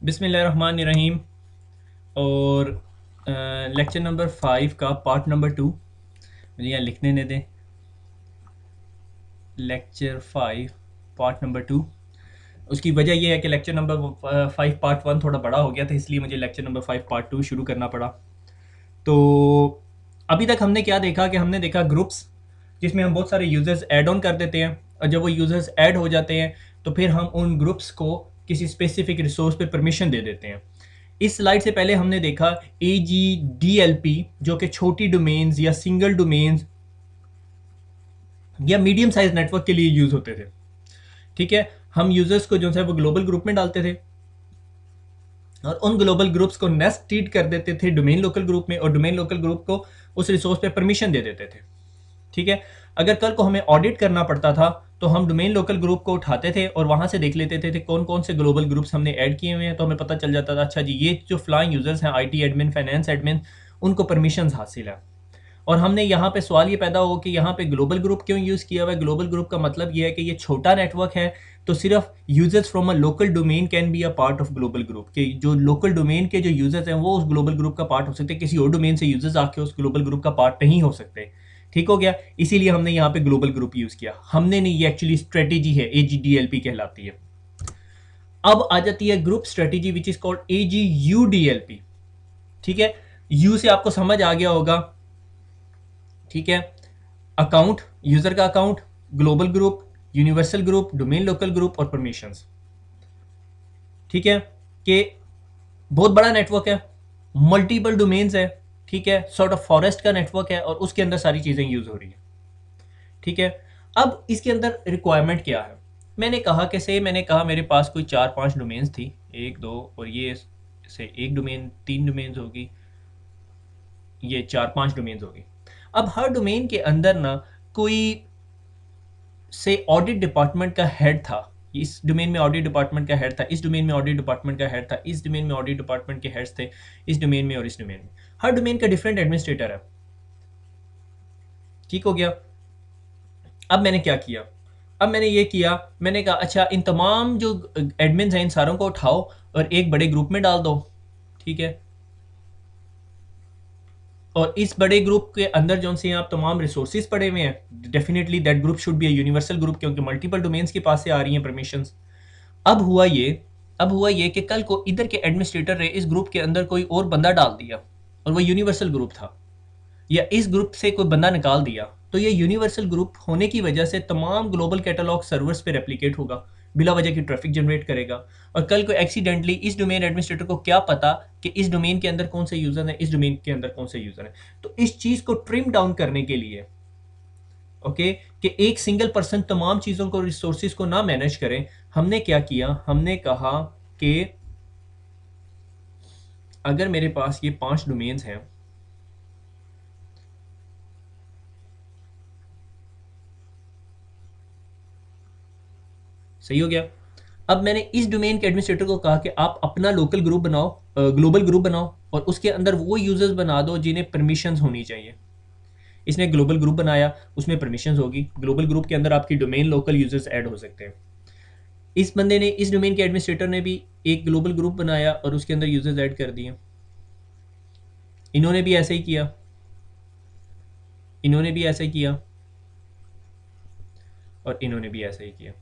बिस्मिल्लाहिर्रहमानिर्रहीम। और lecture number 5 का पार्ट नंबर 2 मुझे यहाँ लिखने ने दें। Lecture 5 part number 2। उसकी वजह यह है कि लेक्चर नंबर 5 पार्ट 1 थोड़ा बड़ा हो गया था, इसलिए मुझे लेक्चर नंबर 5 पार्ट 2 शुरू करना पड़ा। तो अभी तक हमने क्या देखा कि हमने देखा ग्रुप्स, जिसमें हम बहुत सारे यूज़र्स ऐड ऑन कर देते हैं, और जब वो यूज़र्स ऐड हो जाते हैं तो फिर हम उन ग्रुप्स को किसी स्पेसिफिक रिसोर्स पे परमिशन दे देते हैं। इस स्लाइड से पहले हमने देखा AGDLP, जो कि छोटी डोमेन्स या सिंगल डोमेन्स या मीडियम साइज नेटवर्क के लिए यूज़ होते थे। ठीक है, हम यूज़र्स को जो है वो ग्लोबल ग्रुप में डालते थे और उन ग्लोबल ग्रुप्स को नेस्टेड कर देते थे डोमेन लोकल ग्रुप में, और डोमेन लोकल ग्रुप को उस रिसोर्स पे परमिशन दे देते थे। ठीक है, अगर कल को हमें ऑडिट करना पड़ता था तो हम डोमेन लोकल ग्रुप को उठाते थे और वहां से देख लेते थे कौन कौन से ग्लोबल ग्रुप्स हमने ऐड किए हुए हैं, तो हमें पता चल जाता था अच्छा जी ये जो फ्लाइंग यूजर्स हैं, IT एडमिन, फाइनेंस एडमिन, उनको परमिशंस हासिल है। और हमने यहाँ पे सवाल ये पैदा हो कि यहाँ पे ग्लोबल ग्रुप क्यों यूज़ किया हुआ है। ग्लोबल ग्रुप का मतलब ये है कि ये छोटा नेटवर्क है, तो सिर्फ users from a local domain can be a part of global group, कि जो लोकल डोमेन के जो यूजर्स हैं वो उस ग्लोबल ग्रुप का पार्ट हो सकते हैं, किसी और डोमेन से यूजर्स आके उस ग्लोबल ग्रुप का पार्ट नहीं हो सकते। ठीक हो गया, इसीलिए हमने यहाँ पे ग्लोबल ग्रुप यूज़ किया। हमने नहीं, ये एक्चुअली स्ट्रेटेजी है, AGDLP कहलाती है। अब आ जाती है group strategy which is called AGUDLP। ठीक है, यू से आपको समझ आ गया होगा। ठीक है, अकाउंट, यूजर का account, global group, universal group, domain local group और परमिशंस। ठीक है, कि बहुत बड़ा नेटवर्क है, मल्टीपल डोमेन्स है। ठीक है, सॉर्ट ऑफ फॉरेस्ट का नेटवर्क है और उसके अंदर सारी चीजें यूज हो रही है। ठीक है, अब इसके अंदर रिक्वायरमेंट क्या है। मैंने कहा मेरे पास कोई 4-5 डोमेन्स थी, 1-2, और ये से एक डोमेन, 3 डोमेन्स होगी, ये 4-5 डोमेन्स होगी। अब हर डोमेन के अंदर ना कोई से ऑडिट डिपार्टमेंट का हेड था। इस डोमेन में ऑडिट डिपार्टमेंट का हेड था, इस डोमेन में ऑडिट डिपार्टमेंट का हेड था, इस डोमेन में ऑडिट डिपार्टमेंट के हेड्स थे, इस डोमेन में और इस डोमेन में। हर डोमेन का डिफरेंट एडमिनिस्ट्रेटर है। ठीक हो गया। अब मैंने क्या किया, अब मैंने ये किया, मैंने कहा अच्छा इन तमाम जो एडमिन हैं इन सारों को उठाओ और एक बड़े ग्रुप में डाल दो। ठीक है, और इस बड़े ग्रुप के अंदर जो से आप तमाम रिसोर्सेज पड़े हुए हैं, definitely that group should be a universal group, क्योंकि मल्टीपल डोमेन्स के पास से आ रही हैं परमिशंस। अब हुआ ये अब हुआ ये कि कल को इधर के एडमिनिस्ट्रेटर ने इस ग्रुप के अंदर कोई और बंदा डाल दिया और वो यूनिवर्सल ग्रुप था, या इस ग्रुप से कोई बंदा निकाल दिया, तो ये यूनिवर्सल ग्रुप होने की वजह से तमाम ग्लोबल कैटलॉग सर्वर्स पे रेप्लिकेट होगा, बिला वजह की ट्रैफिक जनरेट करेगा। और कल को एक्सीडेंटली इस डोमेन एडमिनिस्ट्रेटर को क्या पता कि इस डोमेन के अंदर कौन से यूजर हैं, इस डोमेन के अंदर कौन से यूजर हैं। तो इस चीज को ट्रिम डाउन करने के लिए, ओके, कि एक सिंगल पर्सन तमाम चीजों को, रिसोर्सेज को ना मैनेज करें, हमने क्या किया, हमने कहा कि अगर मेरे पास ये 5 डोमेन्स हैं, सही हो गया। अब मैंने इस डोमेन के एडमिनिस्ट्रेटर को कहा कि आप अपना लोकल ग्रुप बनाओ, ग्लोबल ग्रुप बनाओ, और उसके अंदर वो यूजर्स बना दो जिन्हें परमिशंस होनी चाहिए। इसने ग्लोबल ग्रुप बनाया, उसमें परमिशंस होगी, ग्लोबल ग्रुप के अंदर आपकी डोमेन लोकल यूजर्स ऐड हो सकते हैं। इस बंदे ने, इस डोमेन के एडमिनिस्ट्रेटर ने भी एक ग्लोबल ग्रुप बनाया और उसके अंदर यूजर्स ऐड कर दिए। इन्होंने भी ऐसे ही किया, इन्होंने भी ऐसे ही किया, और इन्होंने भी ऐसे ही किया।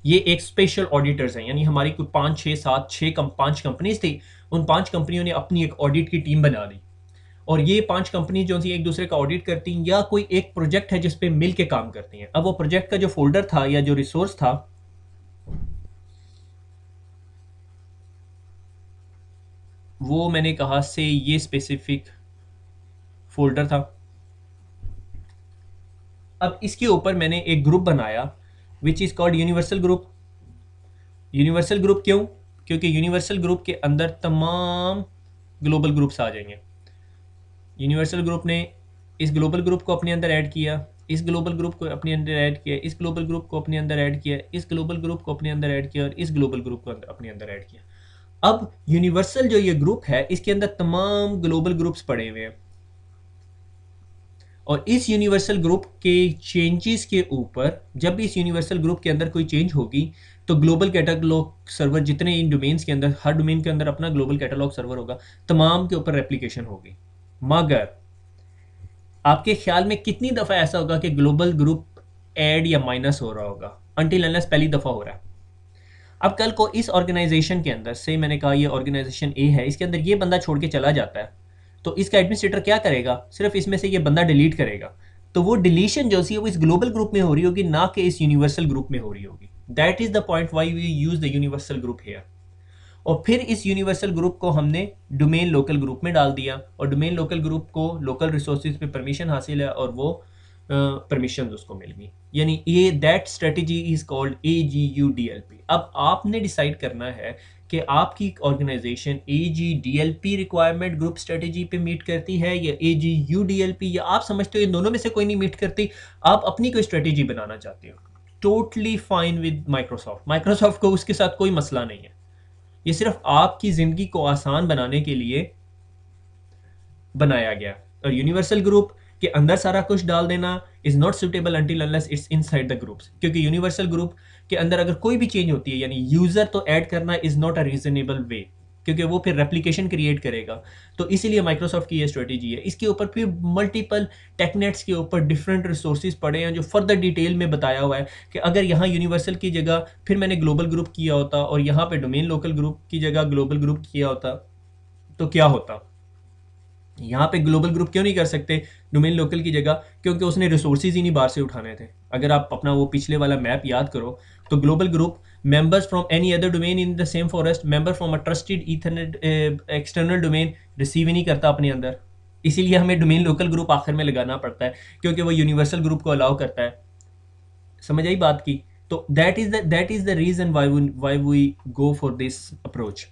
ये एक स्पेशल ऑडिटर्स हैं, यानी हमारी कोई 5 कंपनीज थी, उन 5 कंपनियों ने अपनी एक ऑडिट की टीम बना दी, और ये 5 कंपनी जो सी एक दूसरे का ऑडिट करती हैं, या कोई एक प्रोजेक्ट है जिस पे मिल के काम करती हैं। अब वो प्रोजेक्ट का जो फोल्डर था या जो रिसोर्स था, वो मैंने कहा से ये स्पेसिफिक फोल्डर था। अब इसके ऊपर मैंने एक ग्रुप बनाया which is called universal group. Universal group क्यों? क्योंकि यूनिवर्सल ग्रुप के अंदर तमाम ग्लोबल ग्रुप्स आ जाएंगे। यूनिवर्सल ग्रुप ने इस ग्लोबल ग्रुप को अपने अंदर ऐड किया, इस ग्लोबल ग्रुप को अपने अंदर ऐड किया, इस ग्लोबल ग्रुप को अपने अंदर ऐड किया, इस ग्लोबल ग्रुप को अपने अंदर ऐड किया, और इस ग्लोबल ग्रुप को अपने अंदर ऐड किया। अब यूनिवर्सल जो ये ग्रुप है, इसके अंदर तमाम ग्लोबल ग्रुप्स पड़े हुए हैं, और इस यूनिवर्सल ग्रुप के चेंजेस के ऊपर, जब भी इस यूनिवर्सल ग्रुप के अंदर कोई चेंज होगी तो ग्लोबल कैटलॉग सर्वर, जितने इन डोमेन्स के अंदर, हर डोमेन के अंदर अपना ग्लोबल कैटलॉग सर्वर होगा, तमाम के ऊपर रेप्लिकेशन होगी। मगर आपके ख्याल में कितनी दफ़ा ऐसा होगा कि ग्लोबल ग्रुप ऐड या माइनस हो रहा होगा? अनटिल अनलेस पहली दफ़ा हो रहा है। अब कल को इस ऑर्गेनाइजेशन के अंदर से, मैंने कहा ये ऑर्गेनाइजेशन ए है, इसके अंदर ये बंदा छोड़ के चला जाता है, तो इसका एडमिनिस्ट्रेटर क्या करेगा? सिर्फ इसमें से ये बंदा डिलीट करेगा। तो वो डिलीशन जो सी है वो इस ग्लोबल ग्रुप में हो रही होगी, ना कि इस यूनिवर्सल ग्रुप में हो रही होगी। That is the point why we use the universal group here. और फिर इस यूनिवर्सल ग्रुप को हमने डोमेन लोकल ग्रुप में डाल दिया, और डोमेन लोकल ग्रुप को लोकल रिसोर्सेज पे परमिशन हासिल है और वो परमिशन उसको मिल गई। यानी ये that strategy is called AGUDLP। अब आपने डिसाइड करना है कि आपकी organisation AGDLP requirement group strategy पे मीट करती है या AGUDLP, या आप समझते हो इन दोनों में से कोई नहीं मीट करती, आप अपनी कोई स्ट्रेटजी बनाना चाहते हो। Totally fine with Microsoft. Microsoft को उसके साथ कोई मसला नहीं है। ये सिर्फ आपकी ज़िंदगी को आसान बनाने के लिए बनाया गया। और यूनिवर्सल ग्रुप के अंदर सारा कुछ डाल देना is not suitable until unless it's inside the groups, क्योंकि यूनिवर्सल ग्रुप के अंदर अगर कोई भी चेंज होती है, यानी यूज़र तो ऐड करना इज़ नॉट अ रीजनेबल वे, क्योंकि वो फिर रेप्लिकेशन क्रिएट करेगा। तो इसीलिए माइक्रोसॉफ्ट की ये स्ट्रेटेजी है। इसके ऊपर फिर मल्टीपल टेकनेट्स के ऊपर डिफरेंट रिसोर्सेज पड़े हैं जो फर्दर डिटेल में बताया हुआ है कि अगर यहाँ यूनिवर्सल की जगह फिर मैंने ग्लोबल ग्रुप किया होता और यहाँ पे डोमेन लोकल ग्रुप की जगह ग्लोबल ग्रुप किया होता तो क्या होता। यहाँ पे ग्लोबल ग्रुप क्यों नहीं कर सकते डोमेन लोकल की जगह? क्योंकि उसने रिसोर्सेज ही नहीं बाहर से उठाने थे। अगर आप अपना वो पिछले वाला मैप याद करो तो global group members from any other domain in the same forest, member from a trusted ethernet external domain receive ही नहीं करता अपने अंदर। इसीलिए हमें डोमेन लोकल ग्रुप आखिर में लगाना पड़ता है, क्योंकि वो यूनिवर्सल ग्रुप को अलाउ करता है। समझ आई बात की? तो that is the reason why we go for this approach.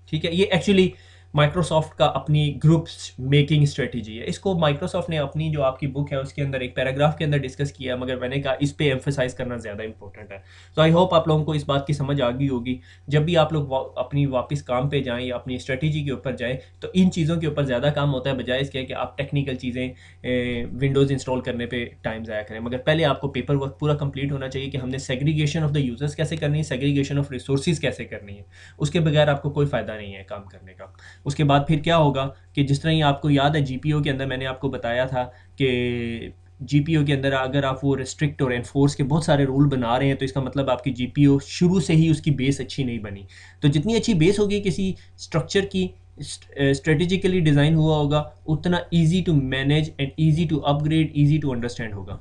ठीक है, ये एक्चुअली माइक्रोसॉफ्ट का अपनी ग्रुप मेकिंग स्ट्रेटजी है। इसको माइक्रोसॉफ्ट ने अपनी जो आपकी बुक है उसके अंदर एक पैराग्राफ के अंदर डिस्कस किया, मगर मैंने कहा इस पे एम्फेसाइज करना ज़्यादा इंपॉर्टेंट है। तो आई होप आप लोगों को इस बात की समझ आ गई होगी। जब भी आप लोग अपनी वापस काम पे जाएं या अपनी स्ट्रेटजी के ऊपर जाएं तो इन चीज़ों के ऊपर ज़्यादा काम होता है, बजाय इसके कि आप टेक्निकल चीज़ें विंडोज़ इंस्टॉल करने पर टाइम ज़ाया करें। मगर पहले आपको पेपर वर्क पूरा कंप्लीट होना चाहिए कि हमने सेग्रीगेशन ऑफ द यूज़र्स कैसे करनी है, सेग्रीगेशन ऑफ रिसोर्सेज कैसे करनी है। उसके बगैर आपको कोई फ़ायदा नहीं है काम करने का। उसके बाद फिर क्या होगा कि जिस तरह ही आपको याद है जीपीओ के अंदर मैंने आपको बताया था कि जीपीओ के अंदर अगर आप वो रिस्ट्रिक्ट और एनफोर्स के बहुत सारे रूल बना रहे हैं तो इसका मतलब आपकी जीपीओ शुरू से ही उसकी बेस अच्छी नहीं बनी। तो जितनी अच्छी बेस होगी किसी स्ट्रक्चर की, स्ट्रेटेजिकली डिज़ाइन हुआ होगा, उतना easy to manage and easy to upgrade, easy to understand होगा।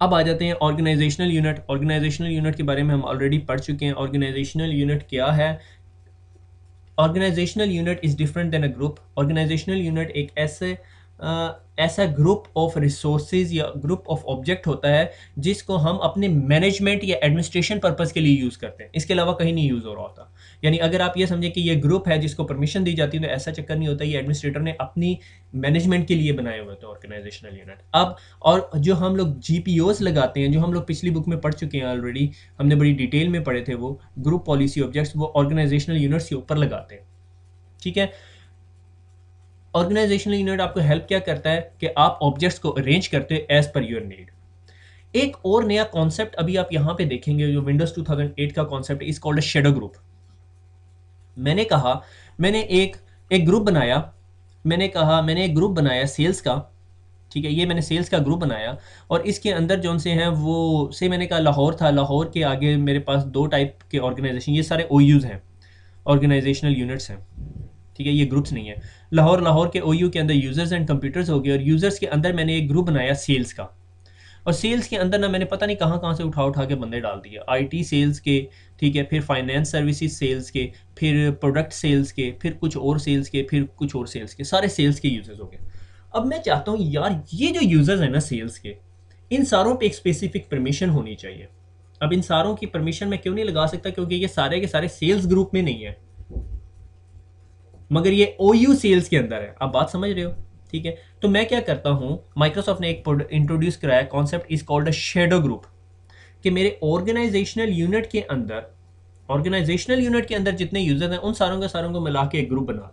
अब आ जाते हैं ऑर्गेनाइजेशनल यूनिट। ऑर्गेनाइजेशनल यूनिट के बारे में हम ऑलरेडी पढ़ चुके हैं। ऑर्गेनाइजेशनल यूनिट क्या है? Organisational unit is different than a group. Organisational unit एक ऐसा ग्रुप ऑफ रिसोर्सेज या ग्रुप ऑफ ऑब्जेक्ट होता है जिसको हम अपने मैनेजमेंट या एडमिनिस्ट्रेशन पर्पस के लिए यूज़ करते हैं। इसके अलावा कहीं नहीं यूज़ हो रहा होता। यानी अगर आप ये समझें कि ये ग्रुप है जिसको परमिशन दी जाती है तो ऐसा चक्कर नहीं होता। ये एडमिनिस्ट्रेटर ने अपनी मैनेजमेंट के लिए बनाए हुए थे ऑर्गेनाइजेशनल यूनिट। अब और जो हम लोग GPOs लगाते हैं, जो हम लोग पिछली बुक में पढ़ चुके हैं ऑलरेडी, हमने बड़ी डिटेल में पढ़े थे, वो ग्रुप पॉलिसी ऑब्जेक्ट्स वो ऑर्गेनाइजेशनल यूनिट्स के ऊपर लगाते हैं। ठीक है, ऑर्गेनाइजेशनल यूनिट आपको हेल्प क्या करता है कि आप ऑब्जेक्ट्स को अरेंज करते हैं एज पर योर नीड। एक और नया कॉन्सेप्ट अभी आप यहां पे देखेंगे जो विंडोज 2008 का concept is called shadow group. मैंने कहा मैंने एक ग्रुप बनाया, मैंने एक ग्रुप बनाया सेल्स का। ठीक है, ये मैंने सेल्स का ग्रुप बनाया और इसके अंदर जो से हैं वो से मैंने कहा लाहौर था। लाहौर के आगे मेरे पास 2 टाइप के ऑर्गेनाइजेशन, ये सारे OUs हैं, ऑर्गेनाइजेशनल यूनिट्स हैं। ठीक है, ये ग्रुप्स नहीं है। लाहौर के OU के अंदर यूज़र्स एंड कंप्यूटर्स हो गए और यूज़र्स के अंदर मैंने एक ग्रुप बनाया सेल्स का। और सेल्स के अंदर ना मैंने पता नहीं कहाँ से उठा के बंदे डाल दिए। IT सेल्स के, ठीक है, फिर फाइनेंस सर्विसेज सेल्स के, फिर प्रोडक्ट सेल्स के, फिर कुछ और सेल्स के, फिर कुछ और सेल्स के, सारे सेल्स के यूज़र्स हो गए। अब मैं चाहता हूँ यार ये जो यूज़र्स हैं ना सेल्स के, इन सारों पे एक स्पेसिफिक परमिशन होनी चाहिए। अब इन सारों की परमिशन मैं क्यों नहीं लगा सकता? क्योंकि ये सारे के सारे सेल्स ग्रुप में नहीं है, मगर ये OU सेल्स के अंदर है। आप बात समझ रहे हो? ठीक है, तो मैं क्या करता हूँ, माइक्रोसॉफ्ट ने एक इंट्रोड्यूस कराया concept is called a shadow group, कि मेरे ऑर्गेनाइजेशनल यूनिट के अंदर जितने यूजर हैं उन सारों को मिला के एक ग्रुप बना,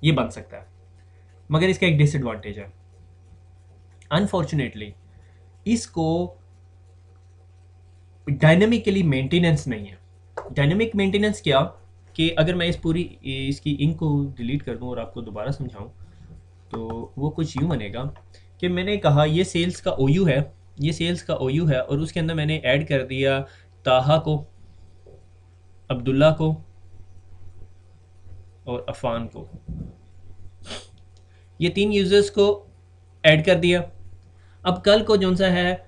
ये बन सकता है। मगर इसका एक डिसएडवांटेज है, अनफॉर्चुनेटली इसको डायनेमिकली मेंटेनेंस नहीं है। डायनेमिक मेंटेनेंस क्या, कि अगर मैं इस पूरी इसकी इंक को डिलीट कर दूं और आपको दोबारा समझाऊं तो वो कुछ यूँ बनेगा कि मैंने कहा ये सेल्स का ओयू है, ये सेल्स का ओयू है, और उसके अंदर मैंने ऐड कर दिया ताहा को, अब्दुल्ला को और अफान को, ये 3 यूज़र्स को ऐड कर दिया। अब कल को जो सा है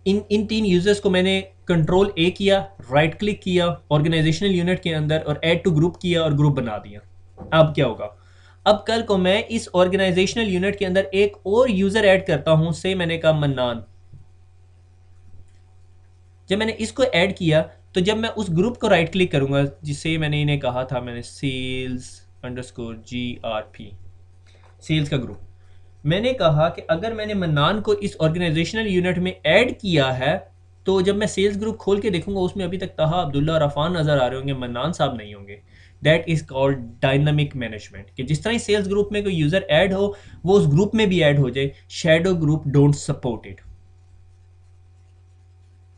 इन 3 यूज़र्स को मैंने कंट्रोल ए किया, राइट क्लिक किया ऑर्गेनाइजेशनल यूनिट के अंदर और ऐड टू ग्रुप किया और ग्रुप बना दिया। अब क्या होगा, अब कल को मैं इस ऑर्गेनाइजेशनल यूनिट के अंदर एक और यूज़र ऐड करता हूं, से मैंने कहा मन्नान। जब मैंने इसको ऐड किया तो जब मैं उस ग्रुप को राइट क्लिक करूंगा, जिसे मैंने इन्हें कहा था, मैंने सेल्स अंडरस्कोर GRP, सेल्स का ग्रुप, मैंने कहा कि अगर मैंने मन्नान को इस ऑर्गेनाइजेशनल यूनिट में ऐड किया है तो जब मैं सेल्स ग्रुप खोल के देखूंगा उसमें अभी तक ताहा, अब्दुल्ला और अफान नजर आ रहे होंगे, मन्नान साहब नहीं होंगे। That is called dynamic management, कि जिस तरह सेल्स ग्रुप में कोई यूजर ऐड हो वो उस ग्रुप में भी ऐड हो जाए। Shadow group don't support it.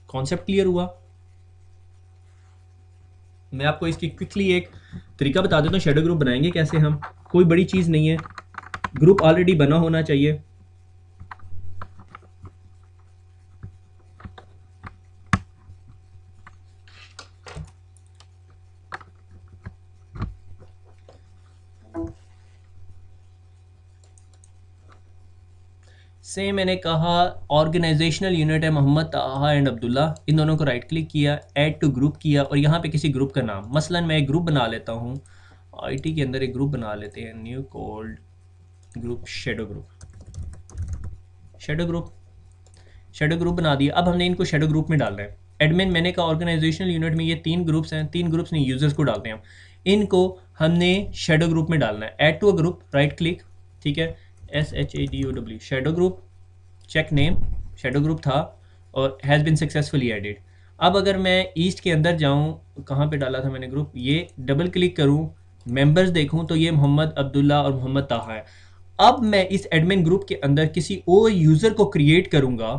Concept clear हुआ? मैं आपको इसकी क्विकली एक तरीका बता देता हूँ, शैडो ग्रुप बनाएंगे कैसे हम। कोई बड़ी चीज नहीं है, ग्रुप ऑलरेडी बना होना चाहिए। से मैंने कहा ऑर्गेनाइजेशनल यूनिट है मोहम्मद ताहा एंड अब्दुल्ला, इन दोनों को राइट क्लिक किया, ऐड टू ग्रुप किया और यहाँ पे किसी ग्रुप का नाम, मसलन मैं एक ग्रुप बना लेता हूँ, आईटी के अंदर एक ग्रुप बना लेते हैं, new cold group shadow group. Shadow group बना दिया। अब हमने इनको शैडो ग्रुप में डालना है। एडमिन, मैंने कहा ऑर्गेनाइजेशनल यूनिट में ये 3 ग्रुप्स हैं, 3 ग्रुप्स नहीं यूजर्स को डालते हैं हम, इनको हमने शैडो ग्रुप में डालना है। Add to a group, right click, ठीक है, SHADOW, shadow group, check name, shadow group था और हैज़ बिन सक्सेसफुली एडिड। अब अगर मैं ईस्ट के अंदर जाऊं, कहाँ पे डाला था मैंने ग्रुप, ये डबल क्लिक करूं, मेंबर्स देखूं तो ये मोहम्मद अब्दुल्ला और मोहम्मद ताहा है। अब मैं इस एडमिन ग्रुप के अंदर किसी और यूज़र को क्रिएट करूंगा,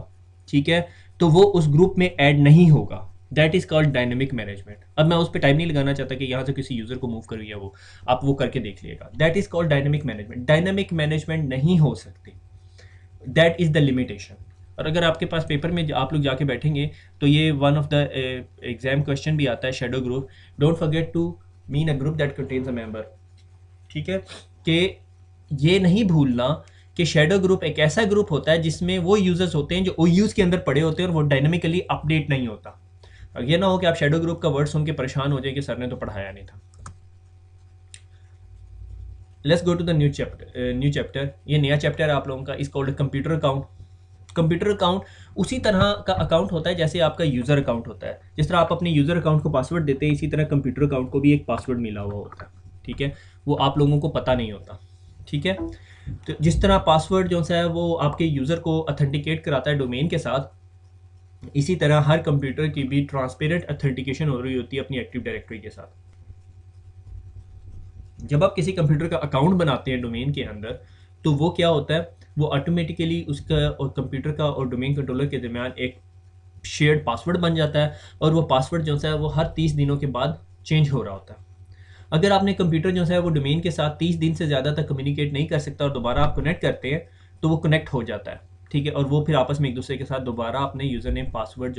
ठीक है, तो वो उस ग्रुप में ऐड नहीं होगा। That is called dynamic management. अब मैं उस पर टाइम नहीं लगाना चाहता कि यहाँ से किसी यूज़र को मूव करूँ या वो, आप वो करके देख लीजिएगा। That is called dynamic management. Dynamic management नहीं हो सकती, दैट इज द लिमिटेशन। और अगर आपके पास पेपर में आप लोग जाके बैठेंगे तो ये one of the exam question भी आता है, shadow group, don't forget to mean a group that contains a member. ठीक है, कि ये नहीं भूलना कि शैडो ग्रुप एक ऐसा ग्रुप होता है जिसमें वो यूजर्स होते हैं जो OUs के अंदर पड़े होते हैं और वो डायनेमिकली अपडेट नहीं होता। ये ना हो कि आप शैडो ग्रुप का वर्ड सुन के परेशान हो जाए कि सर ने तो पढ़ाया नहीं था। Let's go to the new chapter. ये नया चैप्टर है आप लोगों का, is called computer account. Computer account उसी तरह का अकाउंट होता है जैसे आपका यूज़र अकाउंट होता है। जिस तरह आप अपने यूज़र अकाउंट को पासवर्ड देते हैं, इसी तरह कंप्यूटर अकाउंट को भी एक पासवर्ड मिला हुआ होता है। ठीक है, वो आप लोगों को पता नहीं होता। ठीक है, तो जिस तरह पासवर्ड जो है वो आपके यूज़र को अथेंटिकेट कराता है डोमेन के साथ, इसी तरह हर कंप्यूटर की भी ट्रांसपेरेंट अथेंटिकेशन हो रही होती है अपनी एक्टिव डायरेक्टरी के साथ। जब आप किसी कंप्यूटर का अकाउंट बनाते हैं डोमेन के अंदर, तो वो क्या होता है, वो ऑटोमेटिकली उसका और कंप्यूटर का और डोमेन कंट्रोलर के दरमियान एक शेयर्ड पासवर्ड बन जाता है और वो पासवर्ड जो है वो हर 30 दिनों के बाद चेंज हो रहा होता है। अगर आपने कंप्यूटर जो है वो डोमेन के साथ 30 दिन से ज़्यादा तक कम्युनिकेट नहीं कर सकता और दोबारा आप कनेक्ट करते हैं तो वो कनेक्ट हो जाता है। ठीक है, और वो फिर आपस में एक दूसरे के साथ दोबारा अपने यूज़र नेम पासवर्ड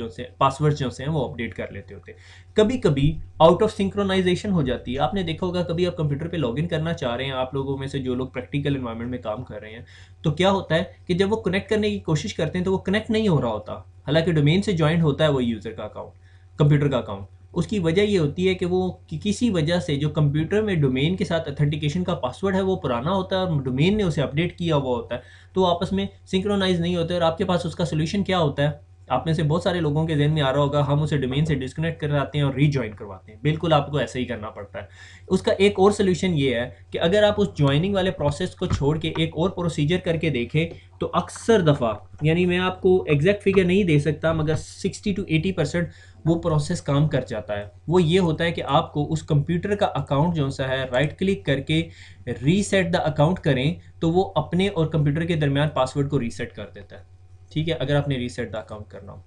जो हैं वो अपडेट कर लेते होते हैं। कभी कभी आउट ऑफ सिंक्रोनाइजेशन हो जाती है। आपने देखा होगा कभी आप कंप्यूटर पे लॉगिन करना चाह रहे हैं, आप लोगों में से जो लोग प्रैक्टिकल एनवायरनमेंट में काम कर रहे हैं, तो क्या होता है कि जब वो कनेक्ट करने की कोशिश करते हैं तो वो कनेक्ट नहीं हो रहा होता, हालांकि डोमेन से ज्वाइंट होता है वो यूज़र का अकाउंट, कंप्यूटर का अकाउंट। उसकी वजह ये होती है कि वो किसी वजह से जो कंप्यूटर में डोमेन के साथ अथेंटिकेशन का पासवर्ड है वो पुराना होता है और डोमेन ने उसे अपडेट किया हुआ होता है, तो आपस में सिंक्रोनाइज नहीं होते। और आपके पास उसका सोल्यूशन क्या होता है आप में से बहुत सारे लोगों के जहन में आ रहा होगा हम उसे डोमेन से डिस्कनेक्ट कराते हैं और रीजॉइन करवाते हैं। बिल्कुल आपको ऐसे ही करना पड़ता है। उसका एक और सोल्यूशन ये है कि अगर आप उस ज्वाइनिंग वाले प्रोसेस को छोड़ के एक और प्रोसीजर करके देखें तो अक्सर दफ़ा, यानी मैं आपको एग्जैक्ट फिगर नहीं दे सकता, मगर 60 to 80% वो प्रोसेस काम कर जाता है। वो ये होता है कि आपको उस कंप्यूटर का अकाउंट जो सा है राइट क्लिक करके रीसेट द अकाउंट करें तो वो अपने और कंप्यूटर के दरमियान पासवर्ड को रीसेट कर देता है। ठीक है, अगर आपने रीसेट द अकाउंट करना हो।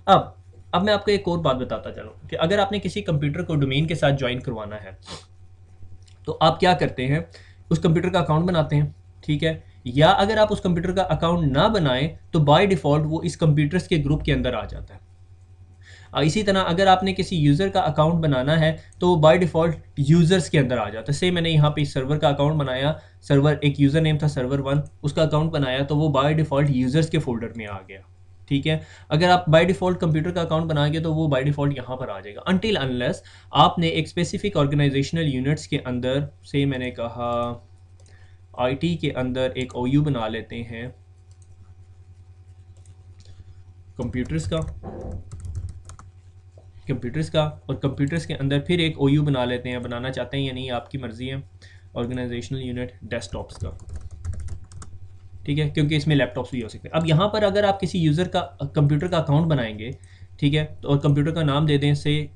अब मैं आपको एक और बात बताता चलूँ कि अगर आपने किसी कंप्यूटर को डोमेन के साथ ज्वाइन करवाना है तो आप क्या करते हैं, उस कंप्यूटर का अकाउंट बनाते हैं। ठीक है, या अगर आप उस कंप्यूटर का अकाउंट ना बनाएं तो बाय डिफ़ॉल्ट वो इस कंप्यूटर्स के ग्रुप के अंदर आ जाता है। इसी तरह अगर आपने किसी यूज़र का अकाउंट बनाना है तो बाय डिफ़ॉल्ट यूज़र्स के अंदर आ जाता है। से मैंने यहाँ पे सर्वर का अकाउंट बनाया, सर्वर एक यूज़र नेम था सर्वर1, उसका अकाउंट बनाया तो वो बाय डिफ़ॉल्ट यूज़र्स के फोल्डर में आ गया। ठीक है, अगर आप बाय डिफ़ॉल्ट कंप्यूटर का अकाउंट बनाएंगे तो वो बाय डिफ़ॉल्ट यहाँ पर आ जाएगा, अनटिल अनलेस आपने एक स्पेसिफिक ऑर्गेनाइजेशनल यूनिट्स के अंदर, से मैंने कहा आईटी के अंदर एक ओयू बना लेते हैं कंप्यूटर्स का और कंप्यूटर्स के अंदर फिर एक ओयू बना लेते हैं, बनाना चाहते हैं या नहीं आपकी मर्ज़ी है, ऑर्गेनाइजेशनल यूनिट डेस्कटॉप्स का। ठीक है, क्योंकि इसमें लैपटॉप्स भी हो सकते हैं। अब यहाँ पर अगर आप किसी यूज़र का कंप्यूटर का अकाउंट बनाएंगे, ठीक है, तो और कंप्यूटर का नाम दे दें से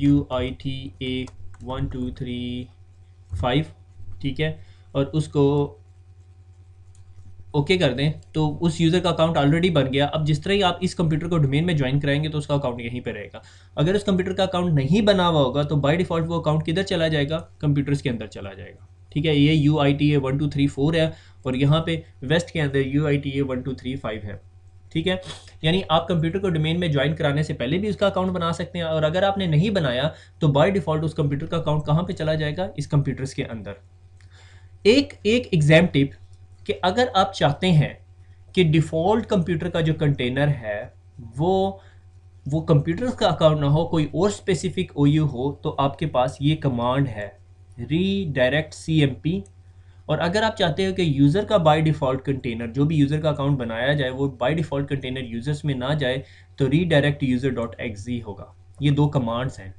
UITA1235, ठीक है, और उसको ओके कर दें तो उस यूज़र का अकाउंट ऑलरेडी बन गया। अब जिस तरह ही आप इस कंप्यूटर को डोमेन में ज्वाइन कराएंगे तो उसका अकाउंट यहीं पे रहेगा। अगर उस कंप्यूटर का अकाउंट नहीं बना हुआ होगा तो बाय डिफ़ॉल्ट वो अकाउंट किधर चला जाएगा, कंप्यूटर्स के अंदर चला जाएगा। ठीक है, ये UITA1234 है और यहाँ पे वेस्ट के अंदर UITA1235 है। ठीक है, यानी आप कंप्यूटर को डोमेन में ज्वाइन कराने से पहले भी उसका अकाउंट बना सकते हैं, और अगर आपने नहीं बनाया तो बाय डिफ़ॉल्ट उस कंप्यूटर का अकाउंट कहाँ पे चला जाएगा, इस कंप्यूटर्स के अंदर। एक एग्जाम टिप कि अगर आप चाहते हैं कि डिफ़ॉल्ट कंप्यूटर का जो कंटेनर है वो कंप्यूटर का अकाउंट ना हो, कोई और स्पेसिफिक ओयू हो, तो आपके पास ये कमांड है रीडायरेक्ट CMP। और अगर आप चाहते हो कि यूज़र का बाय डिफ़ॉल्ट कंटेनर, जो भी यूज़र का अकाउंट बनाया जाए वो बाय डिफ़ॉल्ट कंटेनर यूज़र्स में ना जाए, तो रीडायरेक्ट user.exe होगा। ये दो कमांड्स हैं,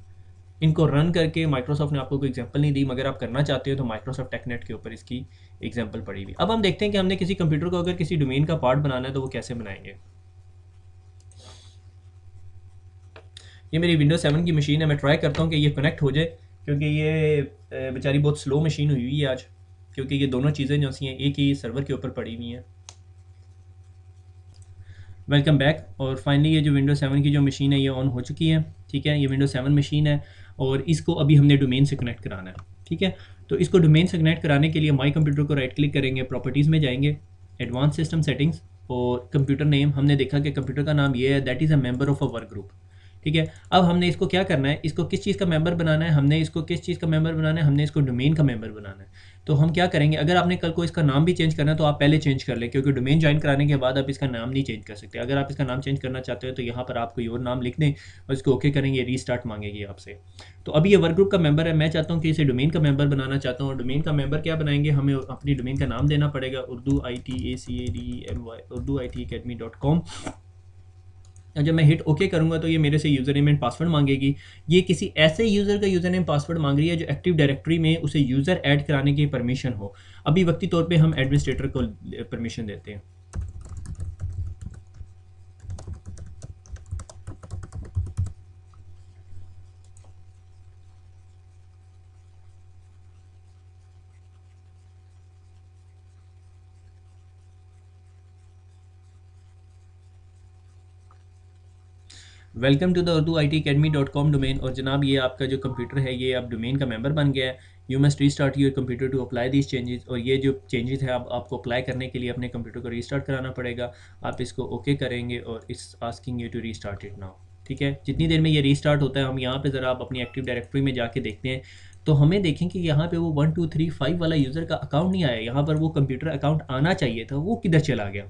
इनको रन करके माइक्रोसॉफ्ट ने आपको कोई एग्जांपल नहीं दी, मगर आप करना चाहते हो तो माइक्रोसॉफ्ट टेकनेट के ऊपर इसकी एग्जांपल पड़ी हुई। अब हम देखते हैं कि हमने किसी कंप्यूटर को अगर किसी डोमेन का पार्ट बनाना है तो वो कैसे बनाएंगे। ये मेरी विंडोज 7 की मशीन है, मैं ट्राई करता हूँ कि ये कनेक्ट हो जाए, क्योंकि ये बेचारी बहुत स्लो मशीन हुई हुई है आज, क्योंकि ये दोनों चीज़ें जो सी हैं एक ही सर्वर के ऊपर पड़ी हुई हैं। Welcome back. और फाइनली ये जो विंडोज 7 की जो मशीन है ये ऑन हो चुकी है। ठीक है, ये विंडोज 7 मशीन है और इसको अभी हमने डोमेन से कनेक्ट कराना है। ठीक है, तो इसको डोमेन से कनेक्ट कराने के लिए माई कंप्यूटर को राइट क्लिक करेंगे, प्रॉपर्टीज़ में जाएंगे, एडवांस सिस्टम सेटिंग्स, और कंप्यूटर नेम हमने देखा कि कंप्यूटर का नाम ये है, that is a member of a work group. ठीक है, अब हमने इसको क्या करना है, इसको किस चीज़ का मेंबर बनाना है, हमने इसको किस चीज़ का मेंबर बनाना है, हमने इसको डोमेन का मेंबर बनाना है। तो हम क्या करेंगे, अगर आपने कल को इसका नाम भी चेंज करना है तो आप पहले चेंज कर लें, क्योंकि डोमेन ज्वाइन कराने के बाद आप इसका नाम नहीं चेंज कर सकते। अगर आप इसका नाम चेंज करना चाहते हो तो यहाँ पर आप कोई और नाम लिख दें और इसको ओके करेंगे, रीस्टार्ट मांगेगी आपसे। तो अभी ये वर्क ग्रुप का मेंबर है, मैं चाहता हूँ कि इसे डोमेन का मेंबर बनाना चाहता हूँ। और डोमेन का मेंबर क्या बनाएंगे, हमें अपनी डोमेन का नाम देना पड़ेगा, urduitacademy.com। जब मैं हिट ओके करूंगा तो ये मेरे से यूज़र नेम एंड पासवर्ड मांगेगी। ये किसी ऐसे यूज़र का यूज़र नेम पासवर्ड मांग रही है जो एक्टिव डायरेक्टरी में उसे यूज़र ऐड कराने की परमिशन हो। अभी वक्ती तौर पे हम एडमिनिस्ट्रेटर को परमिशन देते हैं। Welcome to the urduitacademy.com domain. और जनाब ये आपका जो कंप्यूटर है ये अब डोमेन का मेंबर बन गया है। You must restart your computer to apply these changes. और ये जो चेंजेस है आपको अप्लाई करने के लिए अपने कंप्यूटर को रीस्टार्ट कराना पड़ेगा। आप इसको ओके करेंगे और is asking you to restart it now. ठीक है, जितनी देर में ये रीस्टार्ट होता है हम यहाँ पे ज़रा आप अपनी एक्टिव डायरेक्टरी में जाके देखते हैं तो हमें देखें कि यहाँ पे वो 1 2 3 5 वाला यूज़र का अकाउंट नहीं आया। यहाँ पर वो कंप्यूटर अकाउंट आना चाहिए था, वो किधर चला गया।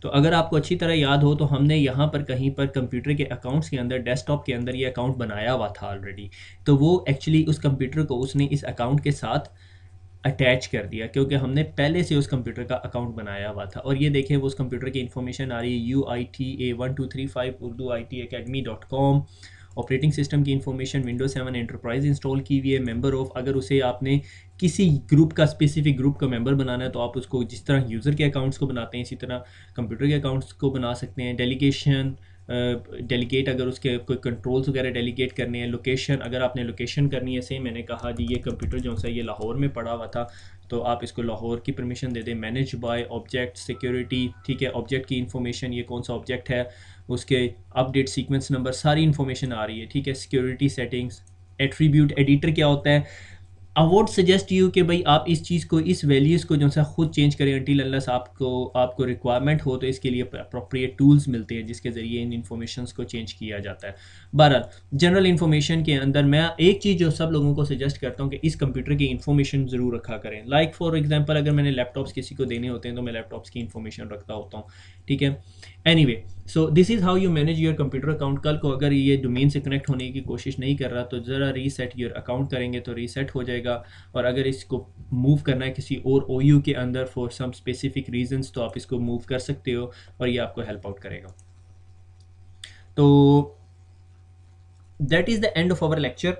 तो अगर आपको अच्छी तरह याद हो तो हमने यहाँ पर कहीं पर कंप्यूटर के अकाउंट्स के अंदर, डेस्कटॉप के अंदर ये अकाउंट बनाया हुआ था ऑलरेडी। तो वो एक्चुअली उस कंप्यूटर को उसने इस अकाउंट के साथ अटैच कर दिया, क्योंकि हमने पहले से उस कंप्यूटर का अकाउंट बनाया हुआ था। और ये देखें वो उस कंप्यूटर की इन्फॉर्मेशन आ रही है UITA1235 urduitacademy.com। ऑपरेटिंग सिस्टम की इन्फॉर्मेशन विंडोज 7 एंटरप्राइज इंस्टॉल की हुई है। मेंबर ऑफ, अगर उसे आपने किसी ग्रुप का, स्पेसिफिक ग्रुप का मेंबर बनाना है तो आप उसको जिस तरह यूज़र के अकाउंट्स को बनाते हैं इसी तरह कंप्यूटर के अकाउंट्स को बना सकते हैं। डेलीगेशन, डेलीगेट अगर उसके कोई कंट्रोल्स वगैरह डेलीगेट करने हैं। लोकेशन, अगर आपने लोकेशन करनी है, से मैंने कहा जी ये कंप्यूटर जो सा ये लाहौर में पड़ा हुआ था तो आप इसको लाहौर की परमिशन दे दें। मैनेज बाय ऑब्जेक्ट सिक्योरिटी, ठीक है, ऑब्जेक्ट की इन्फॉर्मेशन, ये कौन सा ऑब्जेक्ट है, उसके अपडेट सीक्वेंस नंबर, सारी इन्फॉर्मेशन आ रही है, ठीक है। सिक्योरिटी सेटिंग्स, एट्रीब्यूट एडिटर क्या होता है। आई वुड सजेस्ट यू कि भाई आप इस चीज़ को, इस वैल्यूज़ को जो सा खुद चेंज करें अनटिल अनलेस आपको रिक्वायरमेंट हो, तो इसके लिए अप्रोप्रिएट टूल्स मिलते हैं जिसके ज़रिए इन इन्फॉर्मेशन को चेंज किया जाता है। बहरहाल जनरल इन्फॉर्मेशन के अंदर मैं एक चीज़ जो सब लोगों को सजेस्ट करता हूँ कि इस कंप्यूटर की इन्फॉर्मेशन ज़रूर रखा करें। लाइक फॉर एग्जांपल अगर मैंने लैपटॉप्स किसी को देने होते हैं तो मैं लैपटॉप्स की इन्फॉर्मेशन रखता होता हूँ, ठीक है। Anyway, so this is how you manage your computer account. कल को अगर ये डोमेन से कनेक्ट होने की कोशिश नहीं कर रहा तो ज़रा रीसेट योर अकाउंट करेंगे तो रीसेट हो जाएगा। और अगर इसको मूव करना है किसी और OU के अंदर फॉर सम स्पेसिफिक रीजंस तो आप इसको मूव कर सकते हो और ये आपको हेल्प आउट करेगा। तो that is the end of our lecture.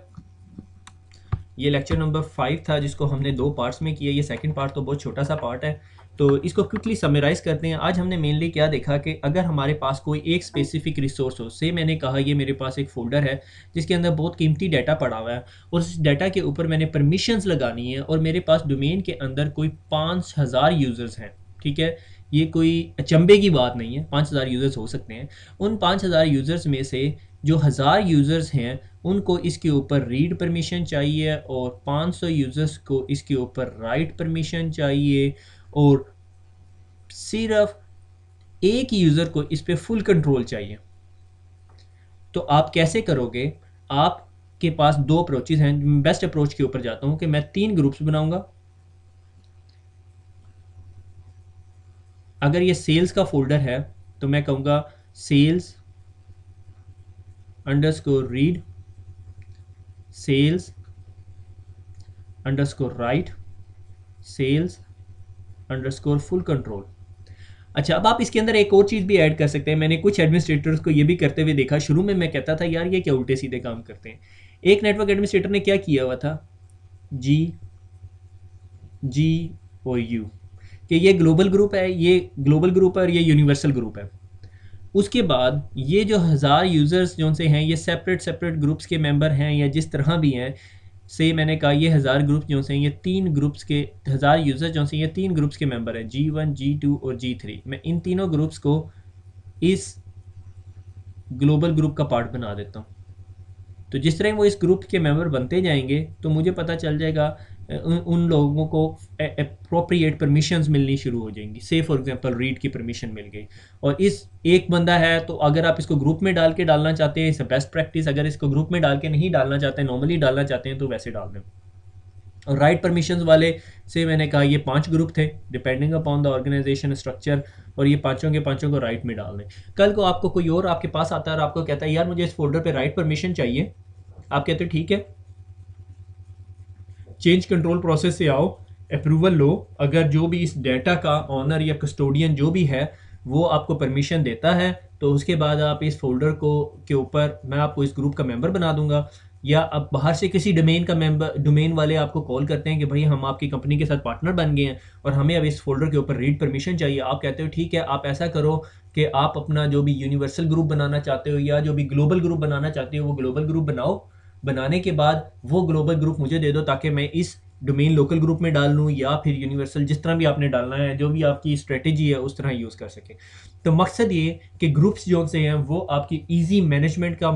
ये लेक्चर नंबर 5 था जिसको हमने 2 पार्ट्स में किया। ये सेकंड पार्ट तो बहुत छोटा सा पार्ट है, तो इसको क्विकली समराइज़ करते हैं। आज हमने मेनली क्या देखा कि अगर हमारे पास कोई एक स्पेसिफिक रिसोर्स हो, से मैंने कहा ये मेरे पास एक फ़ोल्डर है जिसके अंदर बहुत कीमती डाटा पड़ा हुआ है और उस डाटा के ऊपर मैंने परमिशंस लगानी है और मेरे पास डोमेन के अंदर कोई 5000 यूज़र्स हैं, ठीक है। ये कोई अचंभे की बात नहीं है, 5000 यूज़र्स हो सकते हैं। उन 5000 यूज़र्स में से जो 1000 यूज़र्स हैं उनको इसके ऊपर रीड परमिशन चाहिए और 500 यूज़र्स को इसके ऊपर राइट परमिशन चाहिए और सिर्फ एक यूज़र को इस पे फुल कंट्रोल चाहिए। तो आप कैसे करोगे? आपके पास 2 अप्रोचेस हैं। बेस्ट अप्रोच के ऊपर जाता हूं कि मैं 3 ग्रुप्स बनाऊंगा। अगर ये सेल्स का फोल्डर है तो मैं कहूँगा sales underscore read, sales underscore write, sales underscore full control. अच्छा, अब आप इसके अंदर एक और चीज़ भी ऐड कर सकते हैं। मैंने कुछ एडमिनिस्ट्रेटर्स को ये भी करते हुए देखा। शुरू में मैं कहता था यार ये क्या उल्टे सीधे काम करते हैं। एक नेटवर्क एडमिनिस्ट्रेटर ने क्या किया हुआ था, GOU, कि ये ग्लोबल ग्रुप है, ये ग्लोबल ग्रुप है और ये यूनिवर्सल ग्रुप है। उसके बाद ये जो 1000 यूज़र्स जो से हैं ये सेपरेट सेपरेट ग्रुप्स के मेंबर हैं या जिस तरह भी हैं। से मैंने कहा ये 1000 ग्रुप जो से ये 3 ग्रुप्स के 1000 यूज़र जो से ये 3 ग्रुप्स के मेंबर हैं, G1, G2 और G3। मैं इन तीनों ग्रुप्स को इस ग्लोबल ग्रुप का पार्ट बना देता हूँ। तो जिस तरह वो इस ग्रुप के मेंबर बनते जाएंगे तो मुझे पता चल जाएगा उन लोगों को अप्रोप्रिएट परमिशंस मिलनी शुरू हो जाएंगी। से फॉर एग्जांपल रीड की परमिशन मिल गई और इस एक बंदा है तो अगर आप इसको ग्रुप में डाल के डालना चाहते हैं, इस बेस्ट प्रैक्टिस, अगर इसको ग्रुप में डाल के नहीं डालना चाहते हैं, नॉर्मली डालना चाहते हैं तो वैसे डाल दें। और राइट परमिशंस वाले से मैंने कहा ये 5 ग्रुप थे depending upon the organisation structure और ये पांचों के पांचों को राइट में डाल दें। कल को आपको कोई और आपके पास आता है और आपको कहता है यार मुझे इस फोल्डर पे राइट परमिशन चाहिए, आप कहते हो ठीक है, चेंज कंट्रोल प्रोसेस से आओ, अप्रूवल लो। अगर जो भी इस डाटा का ऑनर या कस्टोडियन जो भी है वो आपको परमिशन देता है तो उसके बाद आप इस फोल्डर को के ऊपर मैं आपको इस ग्रुप का मेंबर बना दूंगा। या अब बाहर से किसी डोमेन का मेंबर, डोमेन वाले आपको कॉल करते हैं कि भाई हम आपकी कंपनी के साथ पार्टनर बन गए हैं और हमें अब इस फोल्डर के ऊपर रीड परमिशन चाहिए। आप कहते हो ठीक है, आप ऐसा करो कि आप अपना जो भी यूनिवर्सल ग्रुप बनाना चाहते हो या जो भी ग्लोबल ग्रुप बनाना चाहते हो वो ग्लोबल ग्रुप बनाओ। बनाने के बाद वो ग्लोबल ग्रुप मुझे दे दो ताकि मैं इस डोमेन लोकल ग्रुप में डाल लूँ या फिर यूनिवर्सल, जिस तरह भी आपने डालना है, जो भी आपकी स्ट्रेटेजी है उस तरह यूज़ कर सके। तो मकसद ये कि ग्रुप्स जो से हैं वो आपकी ईजी मैनेजमेंट का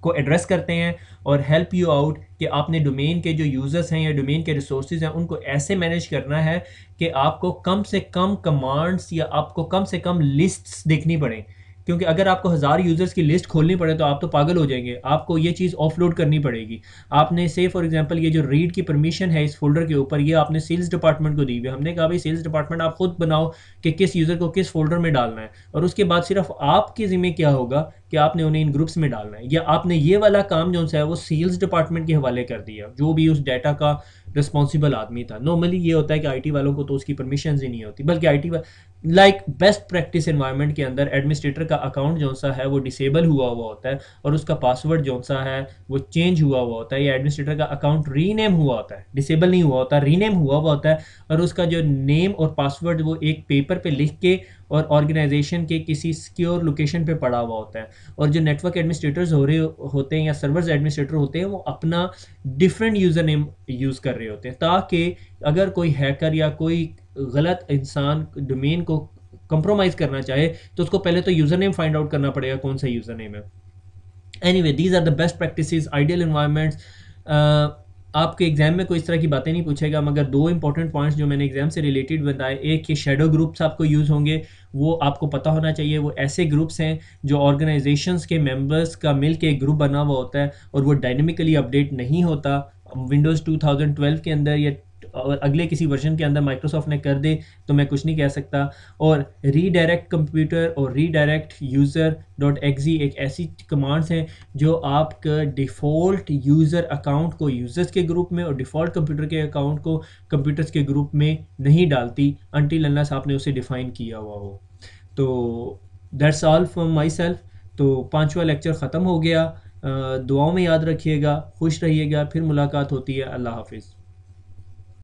को एड्रेस करते हैं और हेल्प यू आउट कि आपने डोमेन के जो यूज़र्स हैं या डोमेन के रिसोर्सेज हैं उनको ऐसे मैनेज करना है कि आपको कम से कम कमांड्स या आपको कम से कम लिस्ट्स देखनी पड़े क्योंकि अगर आपको 1000 यूज़र्स की लिस्ट खोलनी पड़े तो आप तो पागल हो जाएंगे, आपको ये चीज़ ऑफलोड करनी पड़ेगी। आपने से फॉर एग्जांपल ये जो रीड की परमिशन है इस फोल्डर के ऊपर, ये आपने सेल्स डिपार्टमेंट को दी हुई है। हमने कहा भाई सेल्स डिपार्टमेंट आप खुद बनाओ कि किस यूज़र को किस फोल्डर में डालना है, और उसके बाद सिर्फ आपके ज़िम्मे क्या होगा कि आपने उन्हें इन ग्रुप्स में डालना है, या आपने ये वाला काम जो है वो सेल्स डिपार्टमेंट के हवाले कर दिया, जो भी उस डाटा का रिस्पॉन्सिबल आदमी था। नॉर्मली ये होता है कि आईटी वालों को तो उसकी परमिशन ही नहीं होती, बल्कि IT like best practice environment के अंदर एडमिनिस्ट्रेटर का अकाउंट जो सा है वो डिसेबल हुआ हुआ होता है, और उसका पासवर्ड जो सा है वो चेंज हुआ हुआ होता है, या एडमिनिस्ट्रेटर का अकाउंट रीनेम हुआ होता है, डिसेबल नहीं हुआ होता, रीनेम हुआ हुआ होता है, और उसका जो नेम और पासवर्ड वो एक पेपर पे लिख के और ऑर्गेनाइजेशन के किसी सिक्योर लोकेशन पे पड़ा हुआ होता है। और जो नेटवर्क एडमिनिस्ट्रेटर्स हो रहे होते हैं या सर्वर्स एडमिनिस्ट्रेटर होते हैं वो अपना डिफरेंट यूज़र नेम यूज़ कर रहे होते हैं, ताकि अगर कोई हैकर या कोई गलत इंसान डोमेन को कंप्रोमाइज़ करना चाहे तो उसको पहले तो यूज़र नेम फाइंड आउट करना पड़ेगा कौन सा यूज़र नेम है। Anyway these are the best practices, ideal environments. आपके एग्जाम में कोई इस तरह की बातें नहीं पूछेगा, मगर दो इंपॉर्टेंट पॉइंट्स जो मैंने एग्जाम से रिलेटेड बताए, एक कि शेडो ग्रुप्स आपको यूज़ होंगे, वो आपको पता होना चाहिए। वो ऐसे ग्रुप्स हैं जो ऑर्गेनाइजेशंस के मेंबर्स का मिल के एक ग्रुप बना हुआ होता है, और वो डायनेमिकली अपडेट नहीं होता। विंडोज़ 2012 के अंदर या और अगले किसी वर्जन के अंदर माइक्रोसॉफ्ट ने कर दे तो मैं कुछ नहीं कह सकता। और रीडायरेक्ट कंप्यूटर और रीडायरेक्ट यूज़र डॉट एक्जी एक ऐसी कमांड्स हैं जो आपका डिफ़ॉल्ट यूज़र अकाउंट को यूज़र्स के ग्रुप में और डिफ़ॉल्ट कंप्यूटर के अकाउंट को कंप्यूटर्स के ग्रुप में नहीं डालती अनटिल अनलेस आपने उसे डिफ़ाइन किया हुआ हो। तो that's all from my self. तो 5वां लेक्चर ख़त्म हो गया। दुआओं में याद रखिएगा, खुश रहिएगा, फिर मुलाकात होती है। अल्लाह हाफिज़।